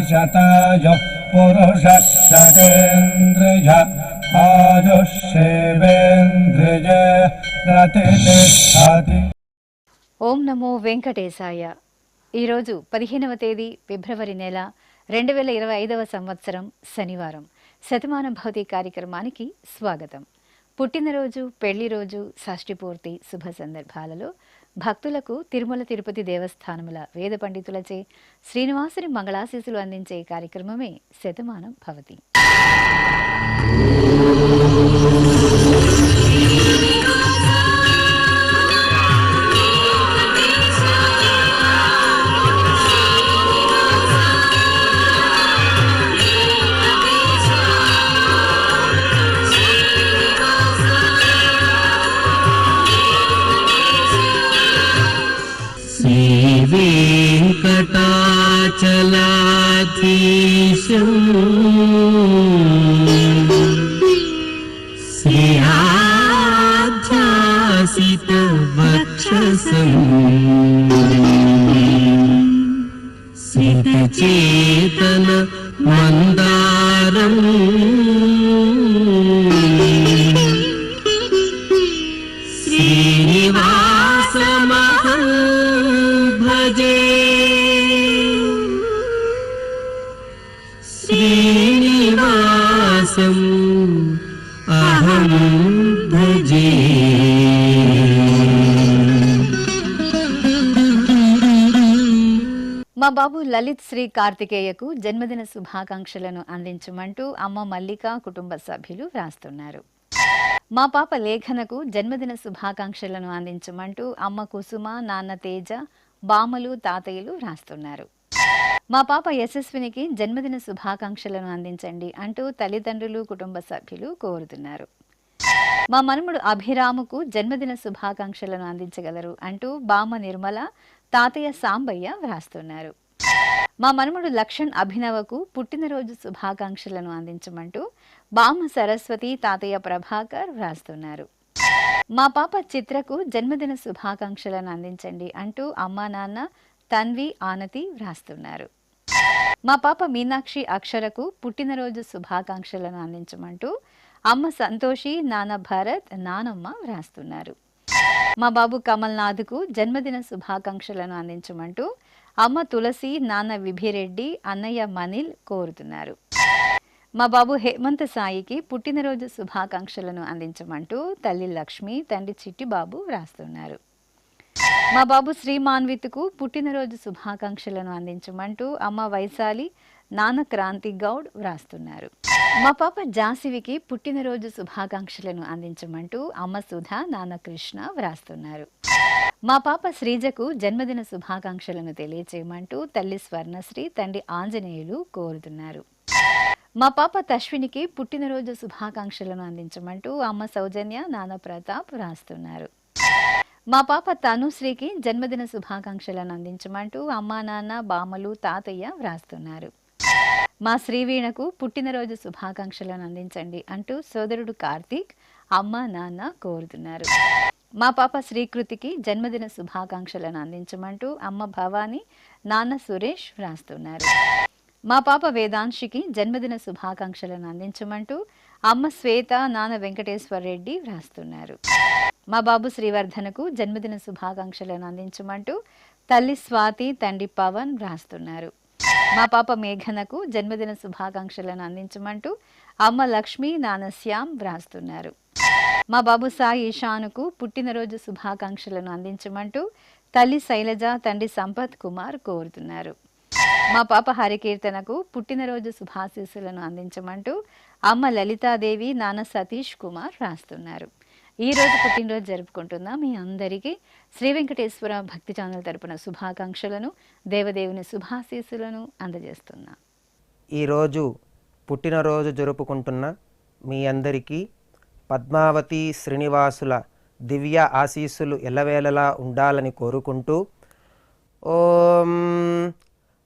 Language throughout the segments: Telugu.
शतायुः पुरुषः शतेन्द्रिय आयुष्येवेन्द्रिय प्रतिष्ठति। ఓం నమో వెంకటేశాయ. ఈరోజు 15వ తేదీ ఫిబ్రవరి నెల 2025వ సంవత్సరం శనివారం. శతమానం భవతి కార్యక్రమానికి స్వాగతం. పుట్టినరోజు, పెళ్లి రోజు, షష్ఠి పూర్తి శుభ సందర్భాలలో భక్తులకు తిరుమల తిరుపతి దేవస్థానముల వేద పండితులచే శ్రీనివాసుని మంగళాశీసులు అందించే కార్యక్రమమే శతమానం భవతి. వెంకటాచలాధీశం శ్రీయాధ్యాసిత వక్షసం సితచేతన మందారం శ్రీనివాసమహం భజే శ్రీనివాసం అహం భజే. మా బాబు లలిత్ శ్రీ కార్తికేయకు జన్మదిన శుభాకాంక్షలను అందించమంటూ అమ్మ మల్లిక కుటుంబ సభ్యులు వ్రాస్తున్నారు. మా పాప లేఖనకు జన్మదిన శుభాకాంక్షలను అందించమంటూ అమ్మ కుసుమ, నాన్న తేజ, బామలు, తాతయ్యలు వ్రాస్తున్నారు. మా పాప యశస్వినికి జన్మదిన శుభాకాంక్షలను అందించండి అంటూ తల్లిదండ్రులు, కుటుంబ సభ్యులు కోరుతున్నారు. మా మనుమడు అభిరాముకు జన్మదిన శుభాకాంక్షలను అందించగలరు అంటూ బామ నిర్మల, తాతయ్య సాంబయ్య వ్రాస్తున్నారు. మా మనుమడు లక్ష్మణ్ అభినవకు పుట్టినరోజు శుభాకాంక్షలను అందించమంటూ బామ సరస్వతి, తాతయ్య ప్రభాకర్ వ్రాస్తున్నారు. మా పాప చిత్రకు జన్మదిన శుభాకాంక్షలను అందించండి అంటూ అమ్మా నాన్న తన్వి, ఆనతి వ్రాస్తున్నారు. మా పాప మీనాక్షి అక్షరకు పుట్టినరోజు శుభాకాంక్షలను అందించమంటూ అమ్మ సంతోషి, నాన్న భరత్, నానమ్మ వ్రాస్తున్నారు. మా బాబు కమల్నాథ్కు జన్మదిన శుభాకాంక్షలను అందించమంటూ అమ్మ తులసి, నాన్న విభిరెడ్డి, అన్నయ్య మనిల్ కోరుతున్నారు. మా బాబు హేమంత్ సాయికి పుట్టినరోజు శుభాకాంక్షలను అందించమంటూ తల్లి లక్ష్మి, తండ్రి చిట్టిబాబు వ్రాస్తున్నారు. మా బాబు శ్రీమాన్విత్కు పుట్టినరోజు శుభాకాంక్షలను అందించమంటూ అమ్మ వైశాలి, నాన్న క్రాంతి గౌడ్ వ్రాస్తున్నారు. మా పాప జాసివికి పుట్టినరోజు శుభాకాంక్షలను అందించమంటూ అమ్మ సుధా, నాన్న కృష్ణ వ్రాస్తున్నారు. మా పాప శ్రీజకు జన్మదిన శుభాకాంక్షలను తెలియచేయమంటూ తల్లి స్వర్ణశ్రీ, తండ్రి ఆంజనేయులు కోరుతున్నారు. మా పాప తశ్వినికి పుట్టినరోజు శుభాకాంక్షలను అందించమంటూ అమ్మ సౌజన్య, నాన్న ప్రతాప్ వ్రాస్తున్నారు. మా పాప తనుశ్రీకి జన్మదిన శుభాకాంక్షలను అందించమంటూ అమ్మా నాన్న, బామలు, తాతయ్య వ్రాస్తున్నారు. మా శ్రీవీణకు పుట్టినరోజు శుభాకాంక్షలను అందించండి అంటూ సోదరుడు కార్తీక్, అమ్మ నాన్న కోరుతున్నారు. మా పాప శ్రీకృతికి జన్మదిన శుభాకాంక్షలను అందించమంటూ అమ్మ భవాని, నాన్న సురేష్ వ్రాస్తున్నారు. మా పాప వేదాంశికి జన్మదిన శుభాకాంక్షలను అందించమంటూ అమ్మ శ్వేత, నాన్న వెంకటేశ్వర రెడ్డి వ్రాస్తున్నారు. మా బాబు శ్రీవర్ధనకు జన్మదిన శుభాకాంక్షలను అందించమంటూ తల్లి స్వాతి, తండ్రి పవన్ వ్రాస్తున్నారు. మా పాప మేఘనకు జన్మదిన శుభాకాంక్షలను అందించమంటూ అమ్మ లక్ష్మి, నాన్న శ్యామ్ వ్రాస్తున్నారు. మా బాబు సాయి ఈశానుకు పుట్టినరోజు శుభాకాంక్షలను అందించమంటూ తల్లి శైలజ, తండ్రి సంపత్ కుమార్ కోరుతున్నారు. మా పాప హరికీర్తనకు పుట్టినరోజు శుభాశీస్సులను అందించమంటూ అమ్మ లలితాదేవి, నాన్న సతీష్ కుమార్ రాస్తున్నారు. ఈరోజు పుట్టినరోజు జరుపుకుంటున్న మీ అందరికీ శ్రీ వెంకటేశ్వర భక్తి ఛానల్ తరపున శుభాకాంక్షలను, దేవదేవుని శుభాశీస్సులను అందజేస్తున్నా. ఈరోజు పుట్టినరోజు జరుపుకుంటున్న మీ అందరికీ పద్మావతి శ్రీనివాసుల దివ్య ఆశీస్సులు ఎల్లవేళలా ఉండాలని కోరుకుంటూ ఓం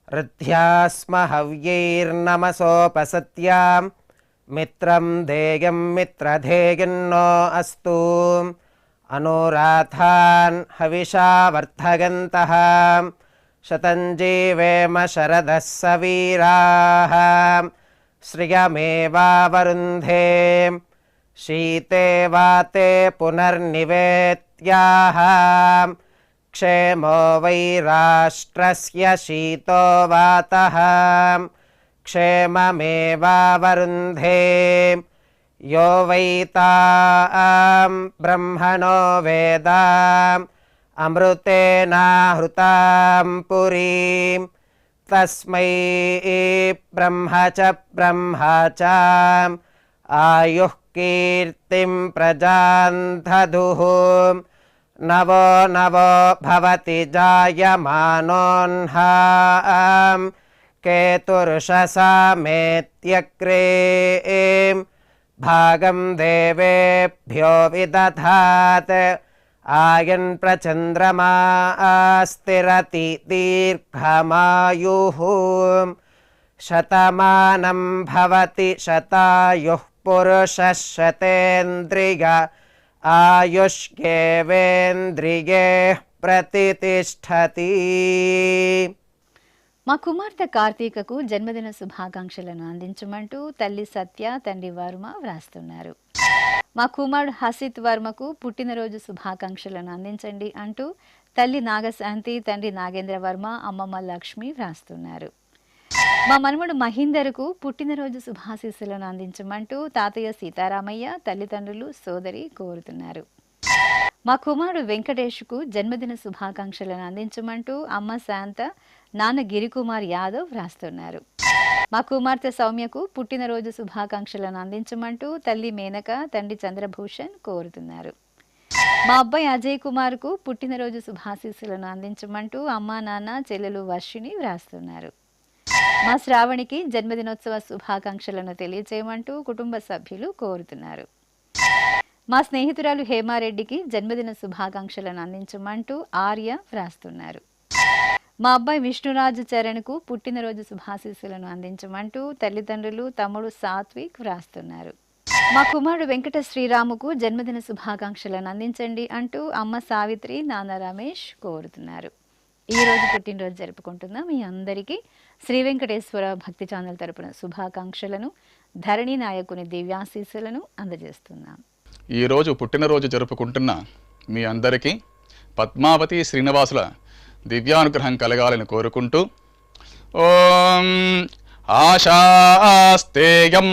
రథ్యాస్మ హవ్యైర్నమసోపసత్యాం మిత్రం ధేయం మిత్రధేయన్నో అస్తు అనురాధాన్ హవిషా వర్ధగంతః శతం జీవేమ శరదः సవీరాः శ్రియమేవావరుంధే శీతే వాతే పునర్నివేత్యాః క్షేమో వై రాష్ట్రస్య శీతో వాతః క్షేమమేవావరుంధే యో వై తాం బ్రహ్మణో వేద అమృతేనాహృతాం పురీం తస్మై బ్రహ్మ చ ఆయుః కీర్తిం ప్రజాం దదుః నవో నవో భవతి జాయమానోన్హాం కేతుర్షసామేత్యగ్రే భాగం దేవేభ్యో విదధాత్ ఆయన్ ప్రచంద్రమా స్థిరతి దీర్ఘమాయుః శతమానం భవతి శతాయుః పురుషः శతేంద్రియ ఆయుష్యేవేంద్రియే ప్రతిష్టతి. మా కుమార్తె కార్తీకకు జన్మదిన శుభాకాంక్షలను అందించమంటూ తల్లి సత్య, తండ్రి వర్మ వ్రాస్తున్నారు. మా కుమారుడు హసిత్ వర్మకు పుట్టినరోజు శుభాకాంక్షలను అందించండి అంటూ తల్లి నాగశాంతి, తండ్రి నాగేంద్ర వర్మ, అమ్మమ్మ లక్ష్మి వ్రాస్తున్నారు. మా మనవడు మహీందర్కు పుట్టినరోజు శుభాశీస్సులను అందించమంటూ తాతయ్య సీతారామయ్య, తల్లిదండ్రులు, సోదరి కోరుతున్నారు. మా కుమారుడు వెంకటేష్కు జన్మదిన శుభాకాంక్షలను అందించమంటూ అమ్మ శాంత, నాన్న గిరికుమార్ యాదవ్ వ్రాస్తున్నారు. మా కుమార్తె సౌమ్యకు పుట్టినరోజు శుభాకాంక్షలను అందించమంటూ తల్లి మేనక, తండ్రి చంద్రభూషణ్ కోరుతున్నారు. మా అబ్బాయి అజయ్ కుమార్కు పుట్టినరోజు శుభాశీస్సులను అందించమంటూ అమ్మ, నాన్న, చెల్లెలు వర్షిని వ్రాస్తున్నారు. మా శ్రావణికి జన్మదినోత్సవ శుభాకాంక్షలను తెలియజేయమంటూ కుటుంబ సభ్యులు కోరుతున్నారు. మా స్నేహితురాలు హేమారెడ్డికి జన్మదిన శుభాకాంక్షలను అందించమంటూ ఆర్య వ్రాస్తున్నారు. మా అబ్బాయి విష్ణురాజు చరణ్కు పుట్టినరోజు శుభాశీస్సులను అందించమంటూ తల్లిదండ్రులు, తమ్ముడు సాత్విక్ వ్రాస్తున్నారు. మా కుమారుడు వెంకట శ్రీరాముకు జన్మదిన శుభాకాంక్షలను అందించండి అంటూ అమ్మ సావిత్రి, నాన్న రమేష్ కోరుతున్నారు. ఈ రోజు పుట్టినరోజు జరుపుకుంటున్న మీ అందరికీ శ్రీ వెంకటేశ్వర భక్తి ఛానల్ తరపున శుభాకాంక్షలను, ధరణి నాయకుని దివ్యాశీస్సులను అందజేస్తున్నాం. ఈరోజు పుట్టినరోజు జరుపుకుంటున్న మీ అందరికీ పద్మావతి శ్రీనివాసుల దివ్యానుగ్రహం కలగాలని కోరుకుంటూ ఓం ఆశాస్తేయం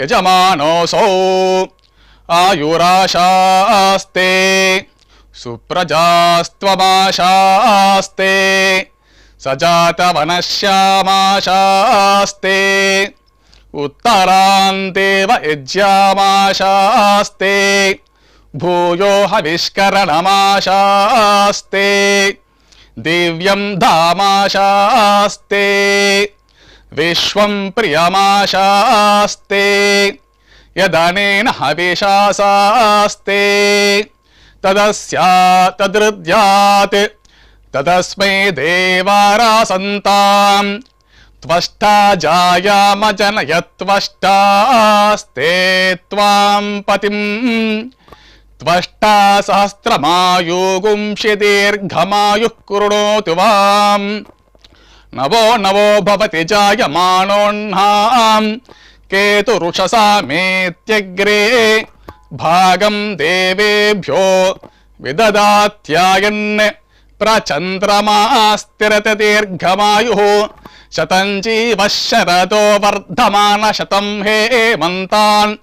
యజమానోసౌ ఆయురాశాస్తే సుప్రజాస్త్వమాశాస్తే సజాతవనశ్యామాశాస్తే ఉత్తరాందేవ యజ్యామాశాస్తే భూయో హవిష్కరణమాశాస్తే దివ్యం ధామాశాస్తే విశ్వం ప్రియమాశాస్తే యదనేన హవిషాసాస్తే తదస్యా తదృద్యాత్ తదస్మై దేవారాసంతాం త్వష్టా జాయామజనయత్వష్టాస్తే త్వాం పతిం త్వష్టా సహస్రమాయుగుంషి దీర్ఘమాయుః కృణోతు వాం నవో నవో భవతి జాయమానోన్హాం కేతురుషసామేత్యగ్రే భాగం దేవేభ్యో విదదాత్యాయన్ ప్రచంద్రమా స్థిరతి దీర్ఘమాయుః శతం జీవః శరదో వర్ధమాన శతం హేమంతాన్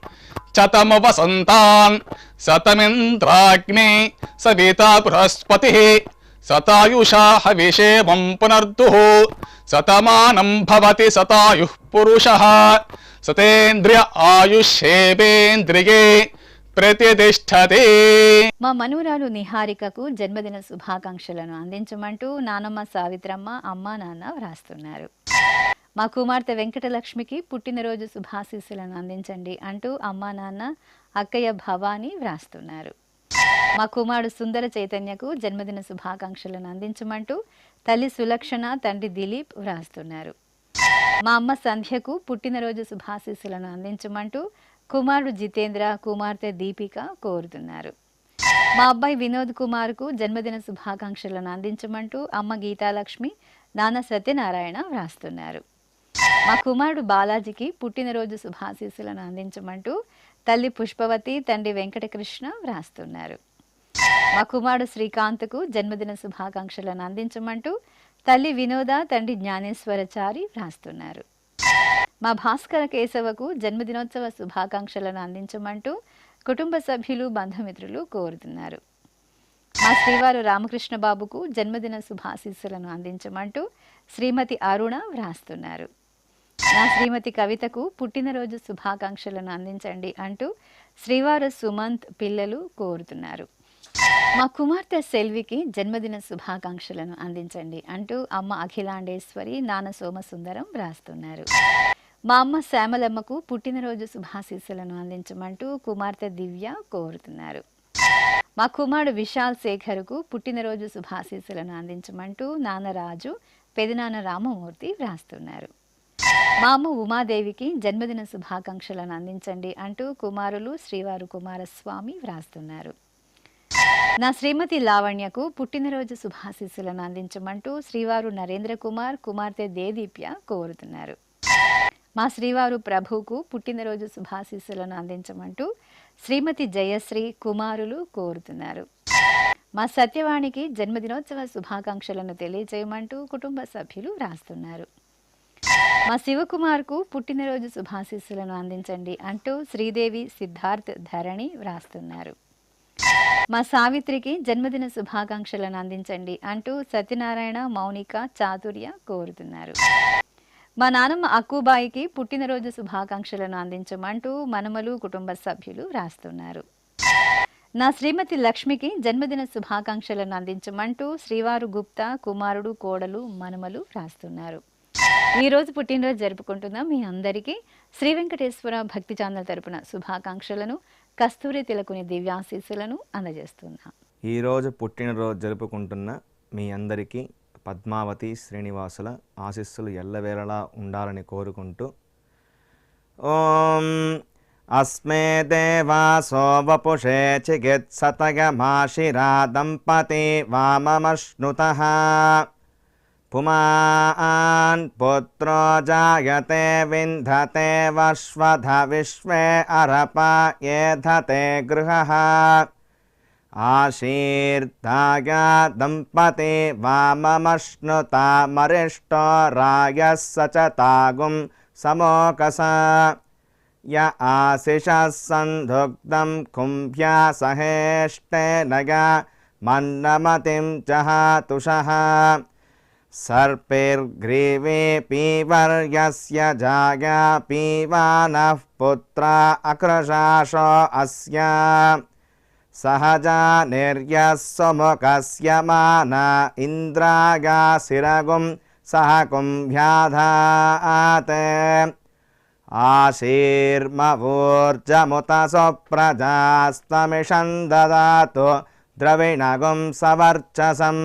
శతము వసంతాన్ శతమింద్రాగ్ని సవితా బృహస్పతిః శతాయుషా హవిషేమం పునర్దుః శతమానం భవతి శతాయుః పురుషః శతేంద్రియ ఆయుష్యేవేంద్రియే ప్రతిష్టతే. మా మనురాలు నిహారికకు జన్మదిన శుభాకాంక్షలను అందించమంటూ నానమ్మ సావిత్రమ్మ, అమ్మ, నాన్న వ్రాస్తున్నారు. మా కుమార్తె వెంకటలక్ష్మికి పుట్టినరోజు శుభాశీస్సులను అందించండి అంటూ అమ్మ, నాన్న, అక్కయ్య భవానీ వ్రాస్తున్నారు. మా కుమారుడు సుందర చైతన్యకు జన్మదిన శుభాకాంక్షలను అందించమంటూ తల్లి సులక్షణ, తండ్రి దిలీప్ వ్రాస్తున్నారు. మా అమ్మ సంధ్యకు పుట్టినరోజు శుభాశీస్సులను అందించమంటూ కుమారుడు జితేంద్ర, కుమార్తె దీపిక కోరుతున్నారు. మా అబ్బాయి వినోద్ కుమార్కు జన్మదిన శుభాకాంక్షలను అందించమంటూ అమ్మ గీతాలక్ష్మి, నాన్న సత్యనారాయణ వ్రాస్తున్నారు. మా కుమారుడు బాలాజీకి పుట్టినరోజు శుభాశీస్సులను అందించమంటూ తల్లి పుష్పవతి, తండ్రి వెంకటకృష్ణ వ్రాస్తున్నారు. మా కుమారుడు శ్రీకాంత్కు జన్మదిన శుభాకాంక్షలను అందించమంటూ తల్లి వినోద, తండ్రి జ్ఞానేశ్వరచారి వ్రాస్తున్నారు. మా భాస్కర కేశవకు జన్మదినోత్సవ శుభాకాంక్షలను అందించమంటూ కుటుంబ సభ్యులు, బంధుమిత్రులు కోరుతున్నారు. మా శ్రీవారు రామకృష్ణ బాబుకు జన్మదిన శుభాశీస్సులను అందించమంటూ శ్రీమతి అరుణ వ్రాస్తున్నారు. నా శ్రీమతి కవితకు పుట్టినరోజు శుభాకాంక్షలను అందించండి అంటూ శ్రీవారు సుమంత్, పిల్లలు కోరుతున్నారు. మా కుమార్తె సెల్వికి జన్మదిన శుభాకాంక్షలను అందించండి అంటూ అమ్మ అఖిలాండేశ్వరి, నాన్న సోమసుందరం వ్రాస్తున్నారు. మా అమ్మ శ్యామలమ్మకు పుట్టినరోజు శుభాశీస్సులను అందించమంటూ కుమార్తె దివ్య కోరుతున్నారు. మా కుమారుడు విశాల్ శేఖర్కు పుట్టినరోజు శుభాశీస్సులను అందించమంటూ నాన్న రాజు, పెదనాన్న రామమూర్తి వ్రాస్తున్నారు. మా అమ్మ ఉమాదేవికి జన్మదిన శుభాకాంక్షలను అందించండి అంటూ కుమారులు శ్రీవారు కుమారస్వామి వ్రాస్తున్నారు. నా శ్రీమతి లావణ్యకు పుట్టినరోజు శుభాశీస్సులను అందించమంటూ శ్రీవారు నరేంద్ర కుమార్, కుమార్తె దేదీప్య కోరుతున్నారు. మా శ్రీవారు ప్రభువుకు పుట్టినరోజు శుభాశీస్సులను అందించమంటూ శ్రీమతి జయశ్రీ, కుమారులు కోరుతున్నారు. మా సత్యవాణికి జన్మదినోత్సవ శుభాకాంక్షలను తెలియజేయమంటూ కుటుంబ సభ్యులు వ్రాస్తున్నారు. మా శివకుమార్కు పుట్టినరోజు శుభాశీస్సులను అందించండి అంటూ శ్రీదేవి, సిద్ధార్థ్, ధరణి వ్రాస్తున్నారు. మా సావిత్రికి జన్మదిన శుభాకాంక్షలను అందించండి అంటూ సత్యనారాయణ, మౌనిక, చాతుర్య కోరుతున్నారు. మా నానమ్మ అక్కుబాయికి పుట్టినరోజు శుభాకాంక్షలను అందించమంటూ మనమలు, కుటుంబ సభ్యులు వ్రాస్తున్నారు. నా శ్రీమతి లక్ష్మికి జన్మదిన శుభాకాంక్షలను అందించమంటూ శ్రీవారు గుప్తా, కుమారుడు, కోడలు, మనమలు వ్రాస్తున్నారు. ఈరోజు పుట్టినరోజు జరుపుకుంటున్న మీ అందరికీ శ్రీ వెంకటేశ్వర భక్తి ఛానల్ తరపున శుభాకాంక్షలను, కస్తూరి తిలకుని దివ్యాశీస్సులను అందజేస్తున్నాం. ఈరోజు పుట్టినరోజు జరుపుకుంటున్న మీ అందరికీ పద్మావతి శ్రీనివాసుల ఆశీస్సులు ఎల్లవేళలా ఉండాలని కోరుకుంటూ ఓం అస్మే దేవాసో వపుషే చికిత్సతగమాశిరా దంపతి వామమశ్నుతః పుమాన్ పుత్రో జాయతే వింధతే వశ్వధ విశ్వే అరప ఏధతే గృహః ఆశీర్దాయ దంపతి వామమశ్నుతా మరిష్టో రాయः సచతాగుం సమోకస య ఆశిషः సంధుగ్ధం కుంభ్యా సహేష్టేనయ మన్నమతిం జహాతుషః సర్పైర్గ్రీవే పీవర్యస్య జాయా పీవానః పుత్రా అక్రశాశో అస్య సహజా నిర్యస్సుముఖస్య మానా ఇంద్రాగాశిరగుం సహ కుంభ్యాధాతే ఆశీర్మవూర్జముత సుప్రజాస్తమిషం దదాతు ద్రవిణగుం సవర్చసం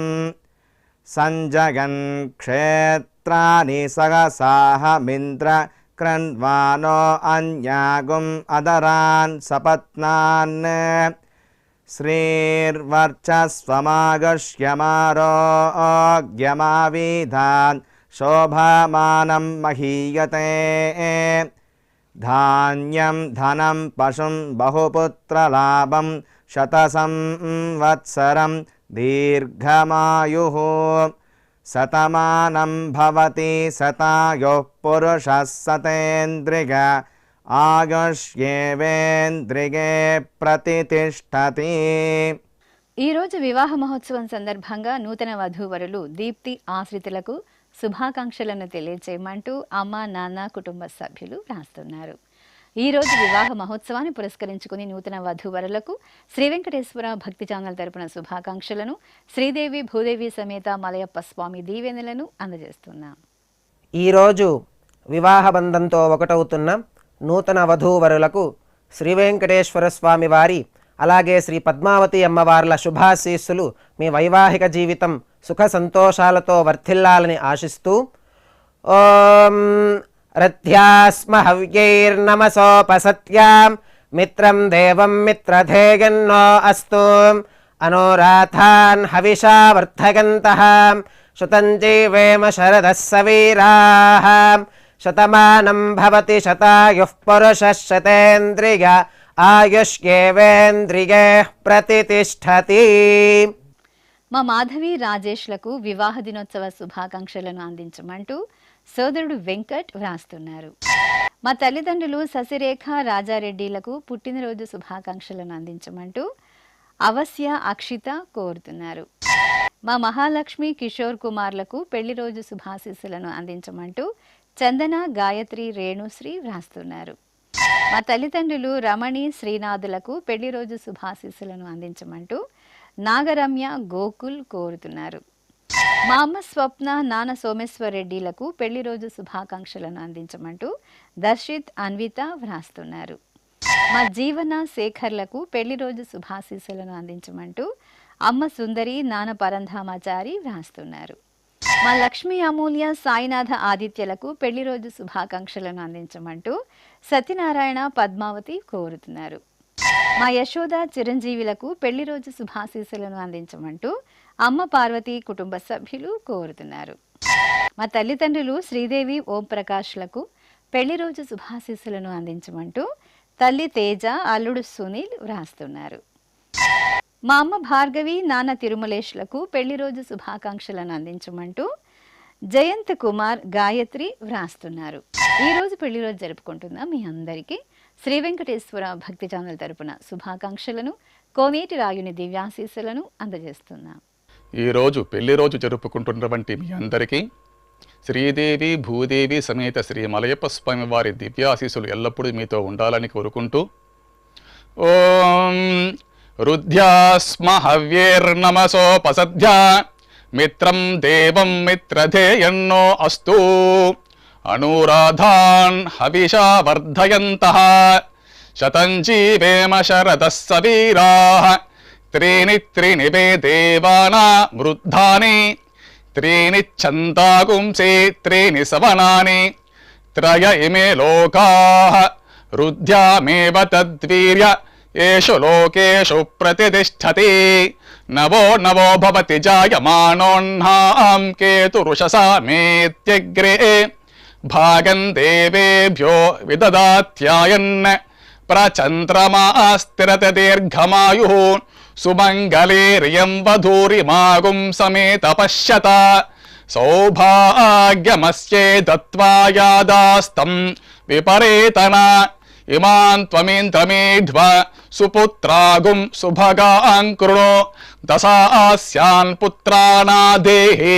సంజగన్ క్షేత్రాని సహసాహమింద్ర క్రన్వానో అన్యాగుం అదరాన్ సపత్నాన్ శ్రీర్వర్చస్వమాగశ్యమారోగ్యమావిధాన్ శోభమానం మహీయతే ధాన్యం ధనం పశుం బహుపుత్రలాభం శతసంవత్సరం దీర్ఘమాయుః శతమానం భవతి శతాయుః పురుషः శతేంద్రియ ఆయుష్యేవేంద్రియే ప్రతితిష్ఠతి. ఈరోజు వివాహ మహోత్సవం సందర్భంగా నూతన వధూవరులు దీప్తి ఆశ్రితులకు శుభాకాంక్షలను తెలియజేయమంటూ అమ్మ, నాన్న, కుటుంబ సభ్యులు రాస్తున్నారు. ఈరోజు వివాహ మహోత్సవాన్ని పురస్కరించుకుని నూతన వధూవరులకు శ్రీ వెంకటేశ్వర భక్తి ఛానల్ తరపున శుభాకాంక్షలను, శ్రీదేవి భూదేవి సమేత మలయప్ప స్వామి దీవెనలను అందజేస్తున్నాం. ఈరోజు వివాహ బంధంతో ఒకటవుతున్న నూతన వధూవరులకు శ్రీ వెంకటేశ్వర స్వామి వారి అలాగే శ్రీ పద్మావతి అమ్మవార్ల శుభాశీస్సులు మీ వైవాహిక జీవితం సుఖ సంతోషాలతో వర్ధిల్లాలని ఆశిస్తూ ఓం రథ్యాస్మ హవ్యైర్నమసోపసత్యాం మిత్రం దేవం మిత్రధేయన్నో అస్తు అనోరాథాన్ హవిషా వర్ధయంతః శతం జీవేమ శరదः సవీరాः శతమానం భవతి శతాయుః పురుషः శతేంద్రియ ఆయుష్యేవేంద్రియే ప్రతితిష్ఠతి. మా మాధవి రాజేష్లకు వివాహ దినోత్సవ శుభాకాంక్షలను అందించమంటూ సోదరుడు వెంకట్ వ్రాస్తున్నారు. మా తల్లిదండ్రులు శశిరేఖ రాజారెడ్డిలకు పుట్టినరోజు శుభాకాంక్షలను అందించమంటూ అవశ్య అక్షిత కోరుతున్నారు. మా మహాలక్ష్మి కిషోర్ కుమార్లకు పెళ్లి రోజు శుభాశీస్సులను అందించమంటూ చందన గాయత్రి రేణుశ్రీ వ్రాస్తున్నారు. మా తల్లిదండ్రులు రమణి శ్రీనాథులకు పెళ్లి రోజు శుభాశీస్సులను అందించమంటూ నాగరమ్య గోకుల్ కోరుతున్నారు. మా అమ్మ స్వప్న నాన్న సోమేశ్వర్ రెడ్డిలకు పెళ్లి రోజు శుభాకాంక్షలను అందించమంటూ దర్శిత్ అన్విత వ్రాస్తున్నారు. మా జీవన శేఖర్లకు పెళ్లి రోజు శుభాశీస్సులను అందించమంటూ అమ్మ సుందరి నాన్న పరంధామాచారి వ్రాస్తున్నారు. మా లక్ష్మీ అమూల్య సాయినాథ ఆదిత్యలకు పెళ్లి రోజు శుభాకాంక్షలను అందించమంటూ సత్యనారాయణ పద్మావతి కోరుతున్నారు. మా యశోద చిరంజీవులకు పెళ్లి రోజు శుభాశీస్సులను అందించమంటూ అమ్మ పార్వతి కుటుంబ సభ్యులు కోరుతున్నారు. మా తల్లిదండ్రులు శ్రీదేవి ఓం ప్రకాష్లకు పెళ్లి రోజు శుభాశీస్సులను అందించమంటూ తల్లి తేజ అల్లుడు సునీల్ వ్రాస్తున్నారు. మా అమ్మ భార్గవి నాన్న తిరుమలేష్లకు పెళ్లి రోజు శుభాకాంక్షలను అందించమంటూ జయంత్ కుమార్ గాయత్రి వ్రాస్తున్నారు. ఈ రోజు పెళ్లి రోజు జరుపుకుంటున్న మీ అందరికీ శ్రీ వెంకటేశ్వర భక్తి ఛానల్ తరపున శుభాకాంక్షలను కోనేటి రాయుని దివ్యాశీస్సులను అందజేస్తున్నాం. ఈరోజు పెళ్లి రోజు జరుపుకుంటున్నటువంటి మీ అందరికీ శ్రీదేవి భూదేవి సమేత శ్రీ మలయప్ప స్వామి వారి దివ్యాశీస్సులు ఎల్లప్పుడూ మీతో ఉండాలని కోరుకుంటూ ఓం రుద్ధ్యాస్మ హవ్యేర్నమసోపసధ్యా మిత్రం దేవం మిత్రధేయన్నో అస్తు అనురాధాన్ హవిషా వర్ధయంతః శతం జీవేమ శరదः సవీరాः త్రీణి త్రీణి వే దేవానా వృద్ధాని త్రీణి ఛందాగుంసే త్రీణి సవనాని త్రయ ఇమే లోకాః రుద్ధ్యామేవ తద్వీర్య ఏషు లోకేషు ప్రతితిష్ఠతి నవో నవో భవతి జాయమానోన్హాం కేతురుషసా మేత్యగ్రే భాగం దేవేభ్యో విదదాత్యాయన్ ప్రచంద్రమాస్తిరత దీర్ఘమాయుః సుమంగళేర్యం వధూరిమాగుం సమేత పశ్యత సౌభాగ్యమస్యే దత్వాయాదాస్తం విపరేతన ఇమాన్ త్వమేంద్రమేధ్వ సుపుత్రాగుం సుభగాం కృణో దశాస్యాన్ పుత్రానాదేహి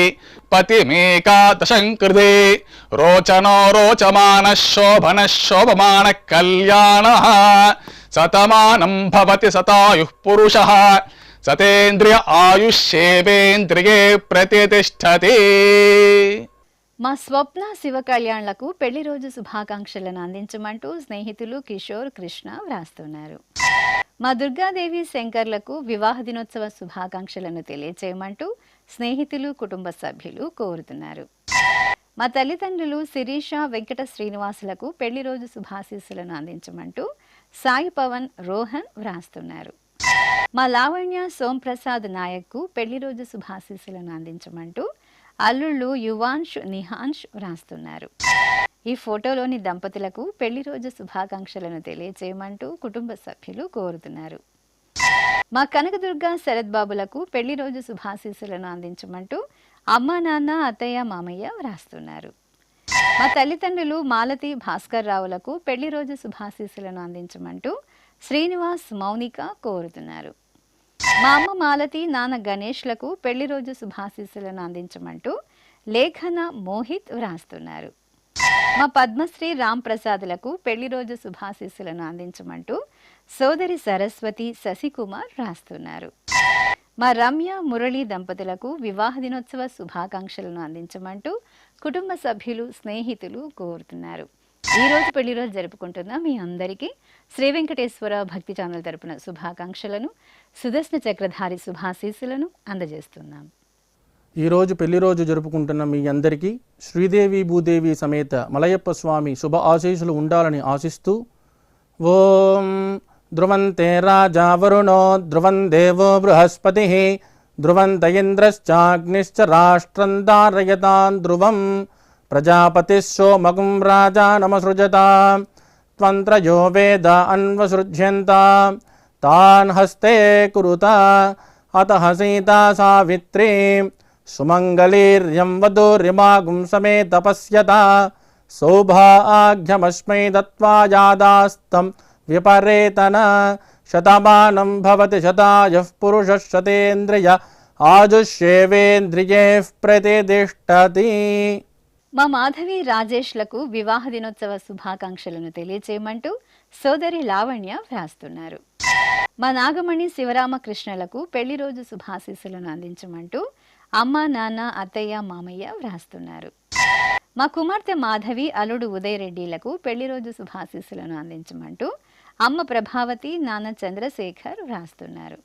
పతిమేకాదశం కృతే రోచనో రోచమాన శోభన శోభమాన కళ్యాణ శతమానం భవతి శతాయుః పురుషః సతేంద్రియ ఆయుష్యేవేంద్రియే ప్రతితిష్ఠతి. మా స్వప్న శివ కళ్యాణ్లకు పెళ్లి రోజు శుభాకాంక్షలను అందించమంటూ స్నేహితులు కిషోర్ కృష్ణ వ్రాస్తున్నారు. మా దుర్గాదేవి శంకర్లకు వివాహ దినోత్సవ శుభాకాంక్షలను తెలియచేయమంటూ స్నేహితులు కుటుంబ సభ్యులు కోరుతున్నారు. మా తల్లిదండ్రులు శిరీష వెంకట శ్రీనివాసులకు పెళ్లి రోజు శుభాశీస్సులను అందించమంటూ సాయి పవన్ రోహన్ వ్రాస్తున్నారు. మా లావణ్య సోంప్రసాద్ నాయక్కు పెళ్లి రోజు శుభాశీస్సులను అందించమంటూ అల్లుళ్ళు యువాన్ష్ నిహాన్ష్ వ్రాస్తున్నారు. ఈ ఫోటోలోని దంపతులకు పెళ్లి రోజు శుభాకాంక్షలను తెలియచేయమంటూ కుటుంబ సభ్యులు కోరుతున్నారు. మా కనకదుర్గ శరత్ బాబులకు పెళ్లి రోజు శుభాశీస్సులను అందించమంటూ అమ్మా నాన్న అత్తయ్య మామయ్య వ్రాస్తున్నారు. మా తల్లిదండ్రులు మాలతి భాస్కర్ రావులకు పెళ్లి రోజు శుభాశీస్సులను అందించమంటూ శ్రీనివాస్ మౌనిక కోరుతున్నారు. మా అమ్మ మాలతి నాన్న గణేష్లకు పెళ్లి రోజు శుభాశీస్సులను అందించమంటూ లేఖన మోహిత్ వ్రాస్తున్నారు. మా పద్మశ్రీ రామ్ ప్రసాద్లకు పెళ్లి రోజు శుభాశీస్సులను అందించమంటూ సోదరి సరస్వతి శశికుమార్ వ్రాస్తున్నారు. మా రమ్య మురళి దంపతులకు వివాహ దినోత్సవ శుభాకాంక్షలను అందించమంటూ కుటుంబ సభ్యులు స్నేహితులు కోరుతున్నారు. ఈ రోజు పెళ్లి రోజు జరుపుకుంటున్న మీ అందరికీ శ్రీ వెంకటేశ్వర భక్తి ఛానల్ తరపున శుభాకాంక్షలను సుదర్శన చక్రధారి శుభాశీస్సులను అందజేస్తున్నాం. ఈరోజు పెళ్లి రోజు జరుపుకుంటున్న మీ అందరికీ శ్రీదేవి భూదేవి సమేత మలయప్ప స్వామి శుభ ఆశీస్సులు ఉండాలని ఆశిస్తూ ఓం ధ్రువంతే రాజా వరుణో ధ్రువం దేవో బృహస్పతి ధ్రువంత ఇంద్రశ్చాగ్నిశ్చ రాష్ట్రం ధారయతాన్ ధ్రువం ప్రజాపతిः సోమగుం రాజానమసృజతాం త్వంత్రయో వేద అన్వసృజ్యంత తాన్ హస్తే కురుత అతః సీతా సావిత్రీ సుమంగళీర్యం వధూరిమాగుం సమే తపస్యత సౌభాగ్యమస్మై దత్వా యాదాస్తం విపరేతన శతమానం భవతి శతాయః పురుషः శతేంద్రియ ఆజుష్యేవేంద్రియైః ప్రతిష్ఠతి. మా మాధవి రాజేష్లకు వివాహ దినోత్సవ శుభాకాంక్షలను తెలియచేయమంటూ సోదరి లావణ్య వ్రాస్తున్నారు. మా నాగమణి శివరామకృష్ణలకు పెళ్లి రోజు శుభాశీస్సులను అందించమంటూ అమ్మ నాన్న అత్తయ్య మామయ్య వ్రాస్తున్నారు. మా కుమార్తె మాధవి అల్లుడు ఉదయ్ రెడ్డిలకు పెళ్లి రోజు శుభాశీస్సులను అందించమంటూ అమ్మ ప్రభావతి నాన్న చంద్రశేఖర్ వ్రాస్తున్నారు.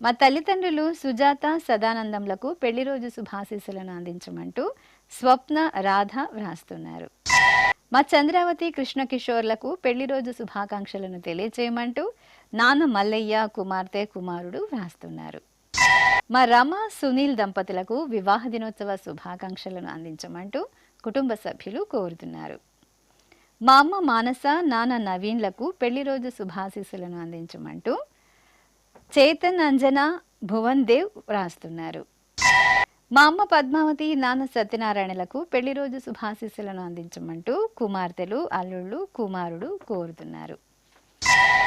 మా తల్లిదండ్రులు సుజాత సదానందంలకు పెళ్లి రోజు శుభాశీస్సులను అందించమంటూ స్వప్న రాధ వ్రాస్తున్నారు. మా చంద్రావతి కృష్ణకిషోర్లకు పెళ్లి రోజు శుభాకాంక్షలను తెలియచేయమంటూ నాన్న మల్లయ్య కుమార్తె కుమారుడు వ్రాస్తున్నారు. మా రమ సునీల్ దంపతులకు వివాహ దినోత్సవ శుభాకాంక్షలను అందించమంటూ కుటుంబ సభ్యులు కోరుతున్నారు. మా అమ్మ మానస నాన్న నవీన్లకు పెళ్లి రోజు శుభాశీస్సులను అందించమంటూ చేతన్ అంజన భువన్ దేవ్ వ్రాస్తున్నారు. మా అమ్మ పద్మావతి నాన్న సత్యనారాయణలకు పెళ్లి రోజు శుభాశీస్సులను అందించమంటూ కుమార్తెలు అల్లుళ్ళు కుమారుడు కోరుతున్నారు.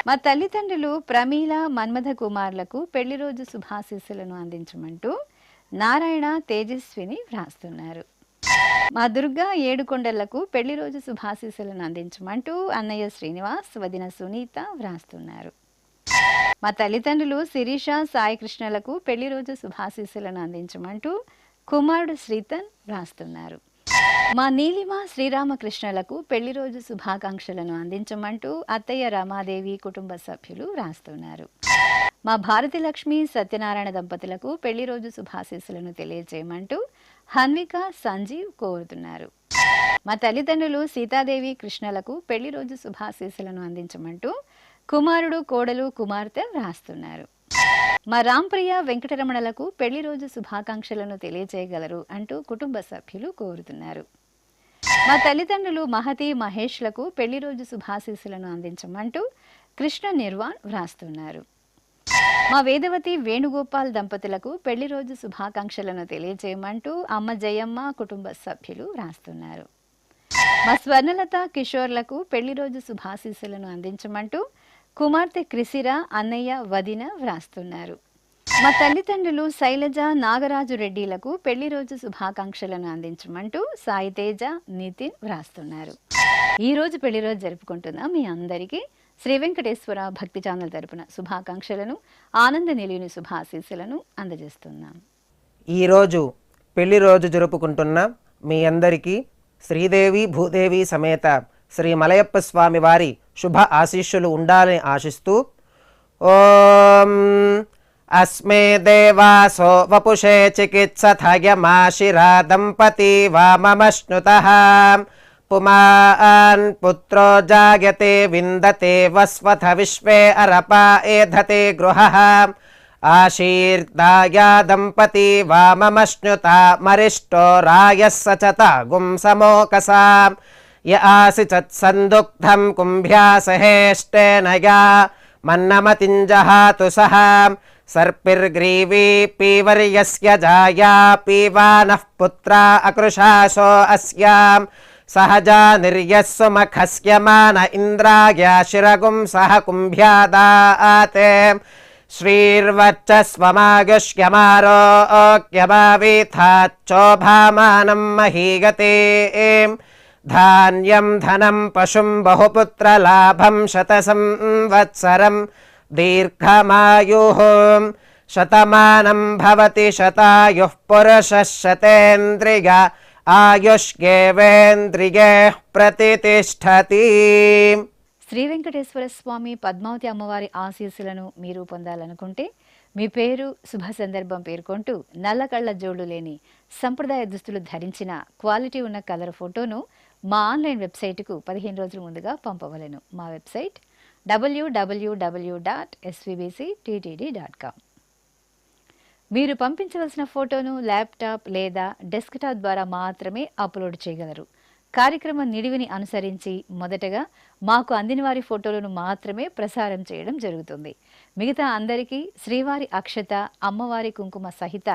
మా తల్లిదండ్రులు ప్రమీల మన్మథ కుమారులకు పెళ్లి రోజు శుభాశీస్సులను అందించమంటూ నారాయణ తేజస్విని వ్రాస్తున్నారు. మా దుర్గా ఏడుకొండలకు పెళ్లి రోజు శుభాశీస్సులను అందించమంటూ అన్నయ్య శ్రీనివాస్ వదిన సునీత వ్రాస్తున్నారు. మా తల్లిదండ్రులు శిరీష సాయికృష్ణలకు పెళ్లి రోజు శుభాశీస్సులను అందించమంటూ కుమారుడు శ్రీతన్ వ్రాస్తున్నారు. మా నీలిమ శ్రీరామకృష్ణలకు పెళ్లి రోజు శుభాకాంక్షలను అందించమంటూ అత్తయ్య రమాదేవి కుటుంబ సభ్యులు వ్రాస్తున్నారు. మా భారతి లక్ష్మి సత్యనారాయణ దంపతులకు పెళ్లి రోజు శుభాశీస్సులను తెలియజేయమంటూ హన్విక సంజీవ్ కోరుతున్నారు. మా తల్లిదండ్రులు సీతాదేవి కృష్ణలకు పెళ్లి రోజు శుభాశీస్సులను అందించమంటూ కుమారుడు కోడలు కుమార్తె వ్రాస్తున్నారు. మా రాంప్రియ వెంకటరమణలకు పెళ్లి రోజు శుభాకాంక్షలను తెలియజేయగలరు అంటూ కుటుంబ సభ్యులు కోరుతున్నారు. మా తల్లిదండ్రులు మహతి మహేష్లకు పెళ్లి రోజు శుభాశీస్సులను అందించమంటూ కృష్ణ నిర్వాణ్ వ్రాస్తున్నారు. మా వేదవతి వేణుగోపాల్ దంపతులకు పెళ్లి రోజు శుభాకాంక్షలను తెలియజేయమంటూ అమ్మ జయమ్మ కుటుంబ సభ్యులు వ్రాస్తున్నారు. మా స్వర్ణలత కిషోర్లకు పెళ్లి రోజు శుభాశీస్సులను అందించమంటూ కుమార్తె క్రిసిర అన్నయ్య వదిన వ్రాస్తున్నారు. మా తల్లిదండ్రులు శైలజ నాగరాజు రెడ్డిలకు పెళ్లి రోజు శుభాకాంక్షలను అందించమంటూ సాయితేజ నితిన్ వ్రాస్తున్నారు. ఈ రోజు పెళ్లి రోజు జరుపుకుంటున్న మీ అందరికీ శ్రీ వెంకటేశ్వర భక్తి ఛానల్ తరపున శుభాకాంక్షలను ఆనంద నిలియుని శుభాశీస్సులను అందజేస్తున్నాం. ఈరోజు పెళ్లి రోజు జరుపుకుంటున్న మీ అందరికీ శ్రీదేవి భూదేవి సమేత శ్రీ మలయప్ప స్వామి వారి శుభ ఆశీస్సులు ఉండాలని ఆశిస్తూ ఓం అస్మే దేవాసో వపుషే చికిత్సథయమాశిరా దంపతి వామమశ్నుతః పుమాన్ పుత్రో జాయతే విందతే వస్వథ విశ్వే అరపా ఏధతే గృహః ఆశీర్దాయా దంపతి వామమశ్నుతా మరిష్టో రాయః సచత గుంసమోకసా య ఆసిచత్ సందుగ్ధం కుంభ్యాసహేష్టేన యా మన్నమతింజహాతు సహ సర్పిర్గ్రీవీ పీవర్యస్య జాయా పీవానః పుత్రా అకృశాసో అస్యాం సహజా నిర్యస్సుమఖస్య మాన ఇంద్రాయ శిరగుం సహ కుంభ్యాదాతే శ్రీర్వచ్చస్వమాగశ్యమారోగ్యమావీథాచ్చోభామానం మహీగతే ధాన్యం ధనం పశుం బహుపుత్రలాభం శతసంవత్సరం దీర్ఘమాయుః శతమానం భవతి శతాయుః పురుషः శతేంద్రియ ఆయుష్యేవేంద్రియే ప్రతిష్ఠతి. శ్రీ వెంకటేశ్వర స్వామి పద్మావతి అమ్మవారి ఆశీస్సులను మీరు పొందాలనుకుంటే మీ పేరు శుభ సందర్భం పేర్కొంటూ నల్ల కళ్ళ జోడు లేని సంప్రదాయ దుస్తులు ధరించిన క్వాలిటీ ఉన్న కలర్ ఫోటోను మా ఆన్లైన్ వెబ్సైట్కు 15 రోజుల ముందుగా పంపవలెను. మా వెబ్సైట్ www.svbcttd.com. మీరు పంపించవలసిన ఫోటోను ల్యాప్టాప్ లేదా డెస్క్టాప్ ద్వారా మాత్రమే అప్లోడ్ చేయగలరు. కార్యక్రమం నిడివిని అనుసరించి మొదటగా మాకు అందిన వారి ఫోటోలను మాత్రమే ప్రసారం చేయడం జరుగుతుంది. మిగతా అందరికీ శ్రీవారి అక్షత, అమ్మవారి కుంకుమ సహిత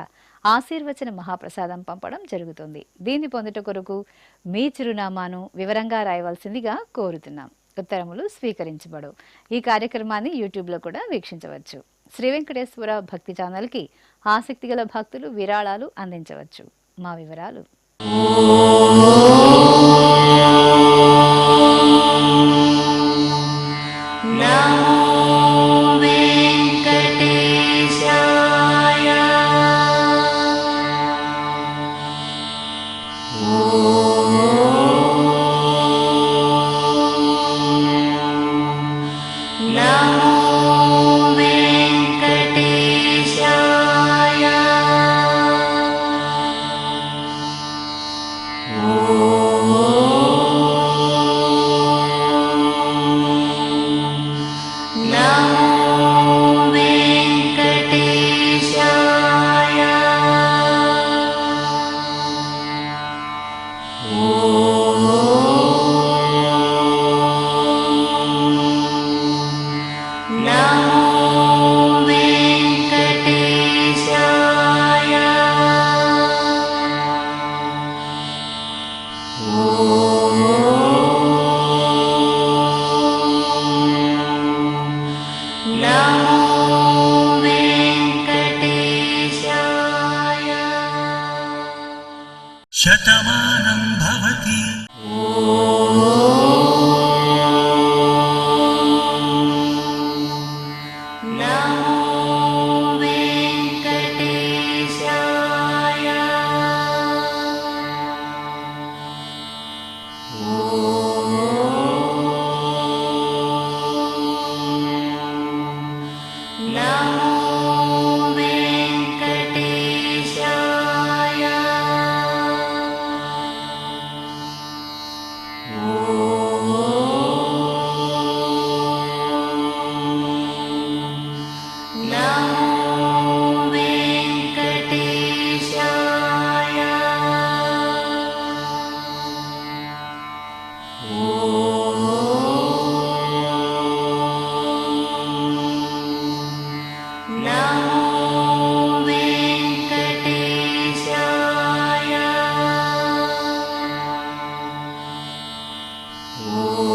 ఆశీర్వచన మహాప్రసాదం పంపడం జరుగుతుంది. దీన్ని పొందుట కొరకు మీ చిరునామాను వివరంగా రాయవలసిందిగా కోరుతున్నాం. ఉత్తరములు స్వీకరించబడవు. ఈ కార్యక్రమాన్ని యూట్యూబ్లో కూడా వీక్షించవచ్చు. శ్రీ వెంకటేశ్వర భక్తి ఛానల్కి ఆసక్తి గల భక్తులు విరాళాలు అందించవచ్చు. మా వివరాలు: శతమానం భవతి. Oh